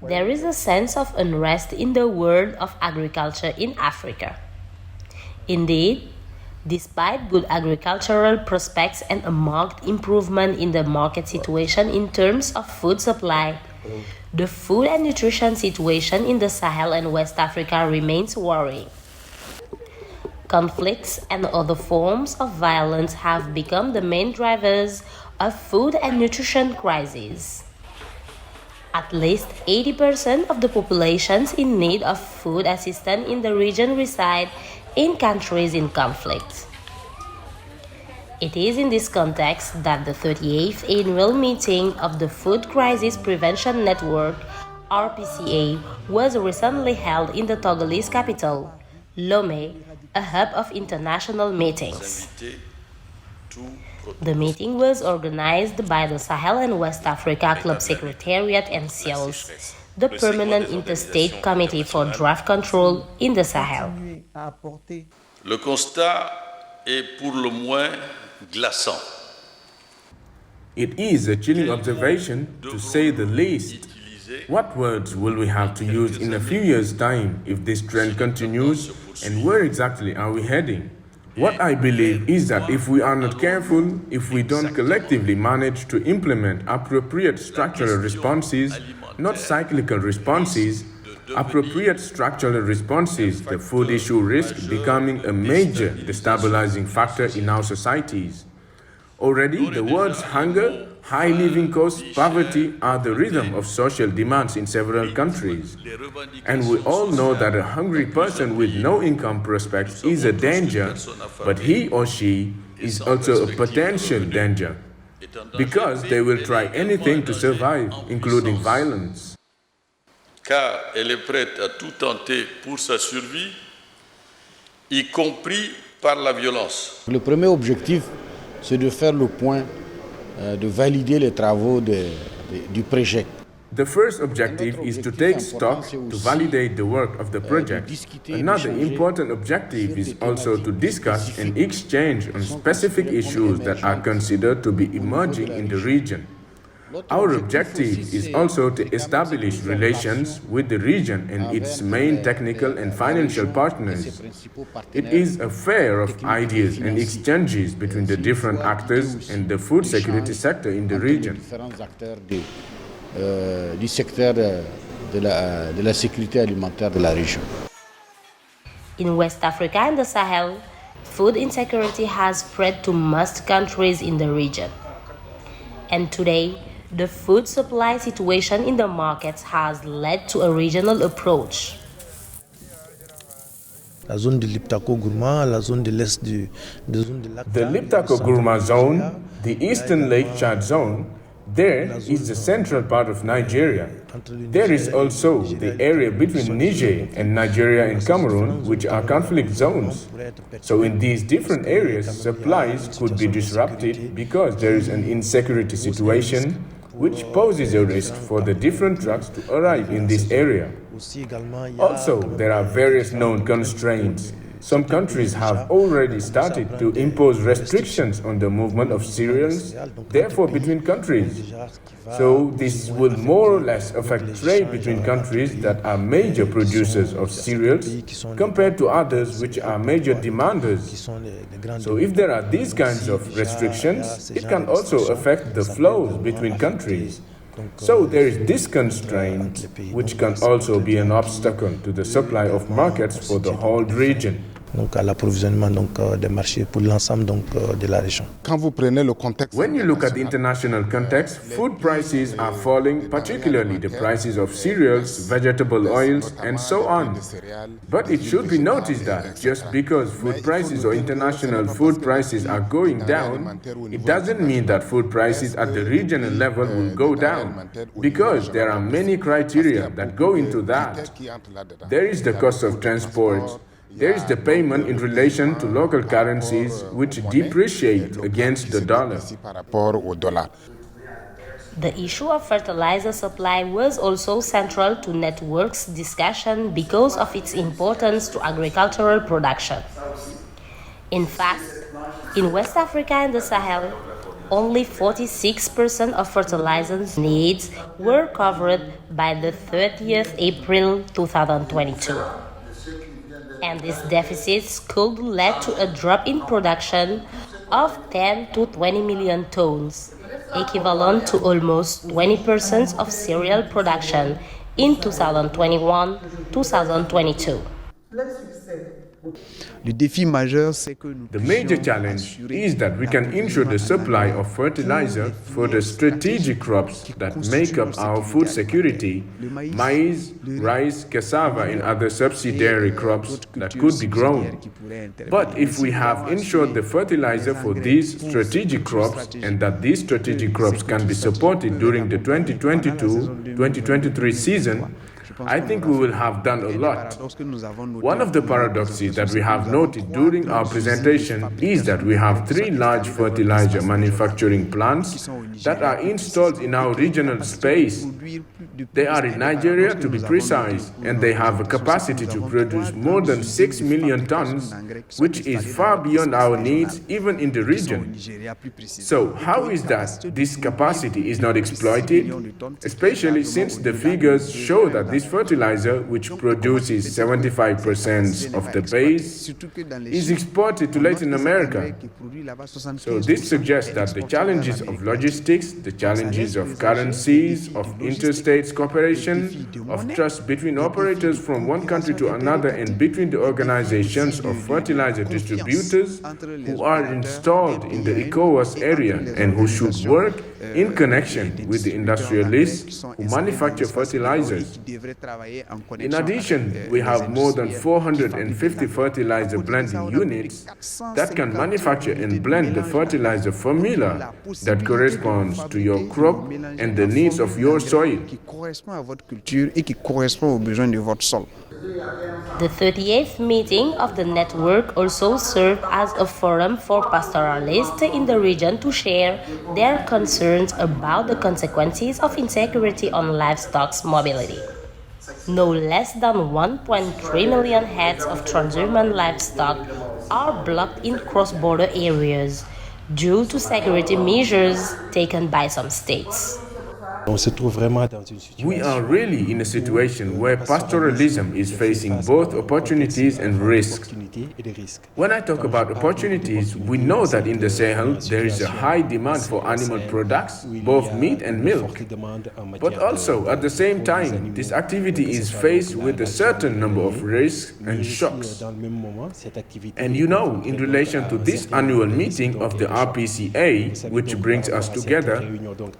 there is a sense of unrest in the world of agriculture in Africa. Indeed, despite good agricultural prospects and a marked improvement in the market situation in terms of food supply, the food and nutrition situation in the Sahel and West Africa remains worrying. Conflicts and other forms of violence have become the main drivers of food and nutrition crises. At least 80% of the populations in need of food assistance in the region reside in countries in conflict. It is in this context that the 38th annual meeting of the Food Crisis Prevention Network, RPCA, was recently held in the Togolese capital, Lomé, a hub of international meetings. The meeting was organized by the Sahel and West Africa Club Secretariat and CIOS, the Permanent Interstate Committee for Draft Control in the Sahel. Le constat est pour le moins glaçant. It is a chilling observation, to say the least. What words will we have to use in a few years' time if this trend continues, and where exactly are we heading? What I believe is that if we are not careful, if we don't collectively manage to implement appropriate structural responses, not cyclical responses, appropriate structural responses, the food issue risks becoming a major destabilizing factor in our societies. Already, the words hunger, high living costs, poverty are the rhythm of social demands in several countries. And we all know that a hungry person with no income prospects is a danger, but he or she is also a potential danger, because they will try anything to survive, including violence. Car elle est prête à tout tenter pour sa survie, y compris par la violence. Le premier objectif, c'est de faire le point, de valider les travaux du projet. The first objective is to take stock, to validate the work of the project. Another important objective is also to discuss and exchange on specific issues that are considered to be emerging in the region. Our objective is also to establish relations with the region and its main technical and financial partners. It is a fair of ideas and exchanges between the different actors and the food security sector in the region. Du secteur de la sécurité alimentaire de la région. In West Africa and the Sahel, food insecurity has spread to most countries in the region. And today, the food supply situation in the markets has led to a regional approach. La zone de Liptako-Gourma, la zone de l'est de zone de The Liptako-Gourma zone, the Eastern Lake Chad zone, there is the central part of Nigeria. There is also the area between Niger and Nigeria and Cameroon, which are conflict zones. So in these different areas, supplies could be disrupted because there is an insecurity situation which poses a risk for the different trucks to arrive in this area. Also, there are various known constraints. Some countries have already started to impose restrictions on the movement of cereals, therefore between countries. So this will more or less affect trade between countries that are major producers of cereals compared to others which are major demanders. So if there are these kinds of restrictions, it can also affect the flows between countries. So there is this constraint, which can also be an obstacle to the supply of markets for the whole region. Donc à l'approvisionnement des marchés pour l'ensemble de la région. When you look at the international context, food prices are falling, particularly the prices of cereals, vegetable oils, and so on. But it should be noticed that just because food prices or international food prices are going down, it doesn't mean that food prices at the regional level will go down, because there are many criteria that go into that. There is the cost of transport. There is the payment in relation to local currencies which depreciate against the dollar. The issue of fertilizer supply was also central to Network's discussion because of its importance to agricultural production. In fact, in West Africa and the Sahel, only 46% of fertilizers needs were covered by the 30th April 2022. And these deficits could lead to a drop in production of 10 to 20 million tons, equivalent to almost 20% of cereal production in 2021-2022. The major challenge is that we can ensure the supply of fertilizer for the strategic crops that make up our food security: maize, rice, cassava, and other subsidiary crops that could be grown. But if we have ensured the fertilizer for these strategic crops and that these strategic crops can be supported during the 2022-2023 season, I think we will have done a lot. One of the paradoxes that we have noted during our presentation is that we have three large fertilizer manufacturing plants that are installed in our regional space. They are in Nigeria, to be precise, and they have a capacity to produce more than 6 million tons, which is far beyond our needs even in the region. So how is that this capacity is not exploited, especially since the figures show that this fertilizer, which produces 75% of the base, is exported to Latin America? So this suggests that the challenges of logistics, the challenges of currencies, of interstate cooperation, of trust between operators from one country to another and between the organizations of fertilizer distributors who are installed in the ECOWAS area and who should work in connection with the industrialists who manufacture fertilizers. In addition, we have more than 450 fertilizer blending units that can manufacture and blend the fertilizer formula that corresponds to your crop and the needs of your soil. The 38th meeting of the network also served as a forum for pastoralists in the region to share their concerns about the consequences of insecurity on livestock's mobility. No less than 1.3 million heads of transhumant livestock are blocked in cross-border areas due to security measures taken by some states. We are really in a situation where pastoralism is facing both opportunities and risks. When I talk about opportunities, we know that in the Sahel there is a high demand for animal products, both meat and milk. But also, at the same time, this activity is faced with a certain number of risks and shocks. And you know, in relation to this annual meeting of the RPCA, which brings us together,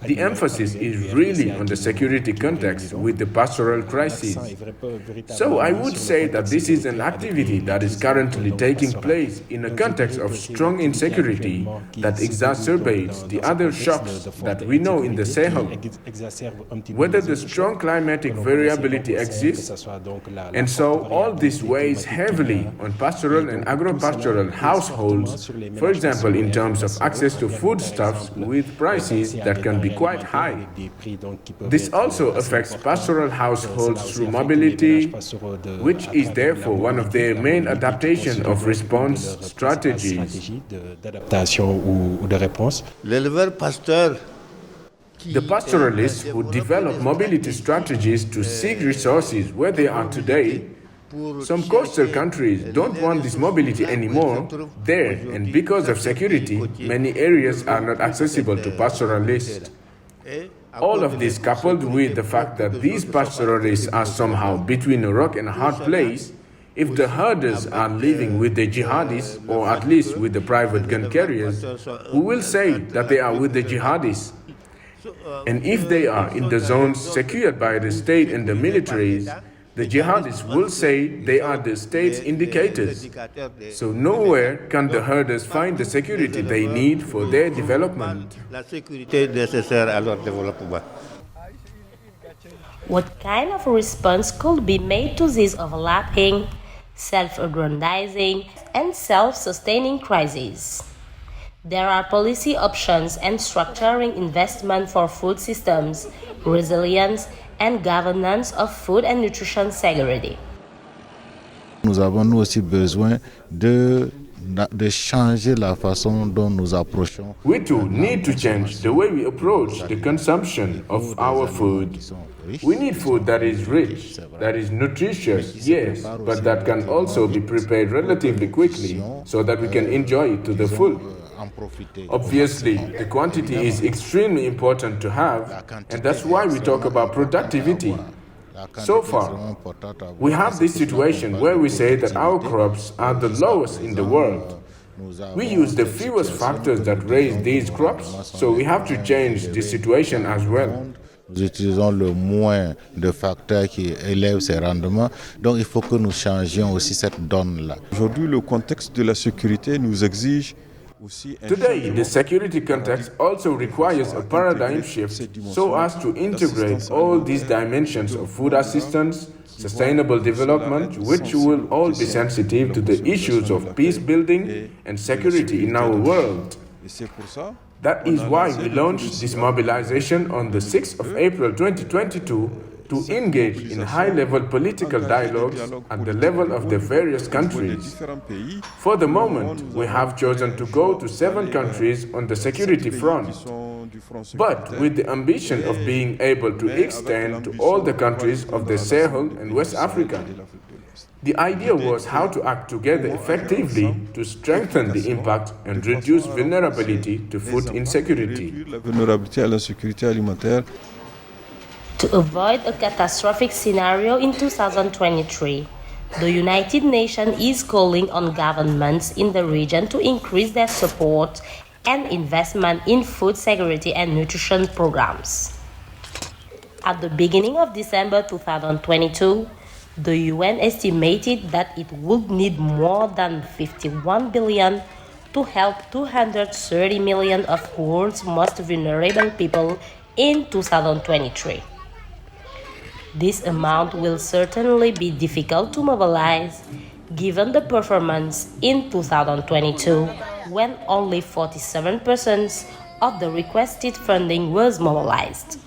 the emphasis is really on the security context with the pastoral crisis. So I would say that this is an activity that is currently taking place in a context of strong insecurity that exacerbates the other shocks that we know in the Sahel. Whether the strong climatic variability exists, and so all this weighs heavily on pastoral and agro-pastoral households, for example in terms of access to foodstuffs with prices that can be quite high. This also affects pastoral households through mobility, which is therefore one of their main adaptation of response strategies. The pastoralists who develop mobility strategies to seek resources where they are today. Some coastal countries don't want this mobility anymore there, and because of security, many areas are not accessible to pastoralists. All of this, coupled with the fact that these pastoralists are somehow between a rock and a hard place, if the herders are living with the jihadis, or at least with the private gun carriers, who will say that they are with the jihadis? And if they are in the zones secured by the state and the militaries, the jihadis will say they are the state's indicators. So nowhere can the herders find the security they need for their development. What kind of response could be made to these overlapping, self-aggrandizing, and self-sustaining crises? There are policy options and structuring investment for food systems, resilience, and governance of food and nutrition security. Nous avons nous aussi besoin de de changer la façon dont nous approchons. We too need to change the way we approach the consumption of our food. We need food that is rich, that is nutritious, yes, but that can also be prepared relatively quickly so that we can enjoy it to the full. Obviously, the quantity is extremely important to have, and that's why we talk about productivity. So far, we have this situation where we say that our crops are the lowest in the world. We use the fewest factors that raise these crops, so we have to change this situation as well. Nous utilisons le moins de facteurs qui élèvent ces rendements, donc il faut que nous changions aussi cette donne-là. Aujourd'hui, le contexte de la sécurité nous exige. Today, the security context also requires a paradigm shift so as to integrate all these dimensions of food assistance, sustainable development, which will all be sensitive to the issues of peace building and security in our world. That is why we launched this mobilization on the 6th of April 2022 to engage in high-level political dialogues at the level of the various countries. For the moment, we have chosen to go to 7 countries on the security front, but with the ambition of being able to extend to all the countries of the Sahel and West Africa. The idea was how to act together effectively to strengthen the impact and reduce vulnerability to food insecurity. To avoid a catastrophic scenario in 2023, the United Nations is calling on governments in the region to increase their support and investment in food security and nutrition programs. At the beginning of December 2022, the UN estimated that it would need more than 51 billion to help 230 million of the world's most vulnerable people in 2023. This amount will certainly be difficult to mobilize given the performance in 2022 when only 47% of the requested funding was mobilized.